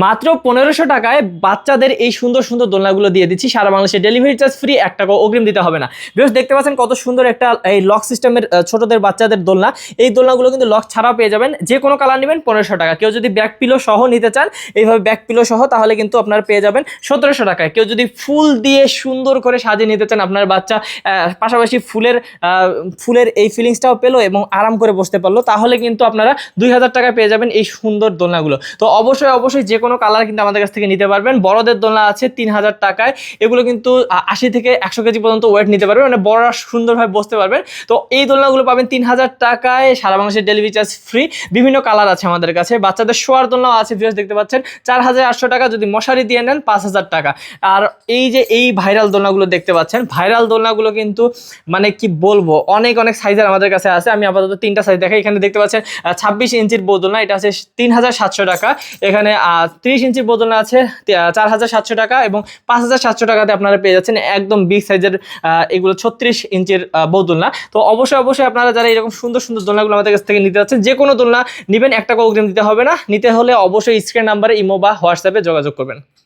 মাত্র 1500 টাকায় বাচ্চাদের এই সুন্দর সুন্দর দোলনাগুলো দিয়ে দিচ্ছি, সারা বাংলাদেশে ডেলিভারি চার্জ ফ্রি, 1 টাকা অগ্রিম দিতে হবে না। ভিউয়ার্স দেখতে পাচ্ছেন কত সুন্দর একটা এই লক সিস্টেমের ছোটদের বাচ্চাদের দোলনা। এই দোলনাগুলো কিন্তু লক ছাড়াও পেয়ে যাবেন, যে কোনো কালার নেবেন 1500 টাকা। কেউ যদি ব্যাক পিলো সহ নিতে চান, এইভাবে ব্যাক পিলো সহ, তাহলে কিন্তু আপনারা পেয়ে যাবেন 1700 টাকায়। কেউ যদি ফুল দিয়ে সুন্দর করে সাজিয়ে নিতে চান আপনার বাচ্চা, পাশাপাশি ফুলের এই ফিলিংসটাও পেলো এবং আরাম করে বসতে পারলো, তাহলে কিন্তু আপনারা 2000 টাকায় পেয়ে যাবেন এই সুন্দর দোলনাগুলো। তো অবশ্যই যে কোনো কালার কিন্তু আমাদের কাছ থেকে নিতে পারবেন। বড়দের দোলনা আছে 3000 টাকায়, এগুলো কিন্তু 80 থেকে 100 কেজি পর্যন্ত ওয়েট নিতে পারবেন, মানে বড়রা সুন্দরভাবে বসতে পারবেন। তো এই দোলনাগুলো পাবেন 3000 টাকায়, সারা বাংলাদেশের ডেলিভারি চার্জ ফ্রি। বিভিন্ন কালার আছে আমাদের কাছে। বাচ্চাদের শোয়ার দোলনাও আছে, ভিউয়ার্স দেখতে পাচ্ছেন 4800 টাকা, যদি মশারি দিয়ে নেন 5000 টাকা। আর এই যে এই ভাইরাল দোলনাগুলো দেখতে পাচ্ছেন, ভাইরাল দোলনাগুলো কিন্তু মানে কি বলবো, অনেক সাইজের আমাদের কাছে আছে। আমি আপাতত 3টা সাইজ দেখাই। এখানে দেখতে পাচ্ছেন 26 ইঞ্চির দোলনা, এটা আছে 3700 টাকা। এখানে 30 ইঞ্চির দোলনা আছে 4700 টাকা, এবং 5700 টাকাতে আপনারা পেয়ে যাচ্ছেন একদম বিগ সাইজের এগুলো 36 ইঞ্চির দোলনা। তো অবশ্যই আপনারা যারা এরকম সুন্দর সুন্দর দোলনাগুলো আমাদের কাছ থেকে নিতে যাচ্ছেন, যে কোনো দোলনা নেবেন 1 টাকা অগ্রিম দিতে হবে না। নিতে হলে অবশ্যই স্ক্রিন নাম্বারে ইমো বা হোয়াটসঅ্যাপে যোগাযোগ করবেন।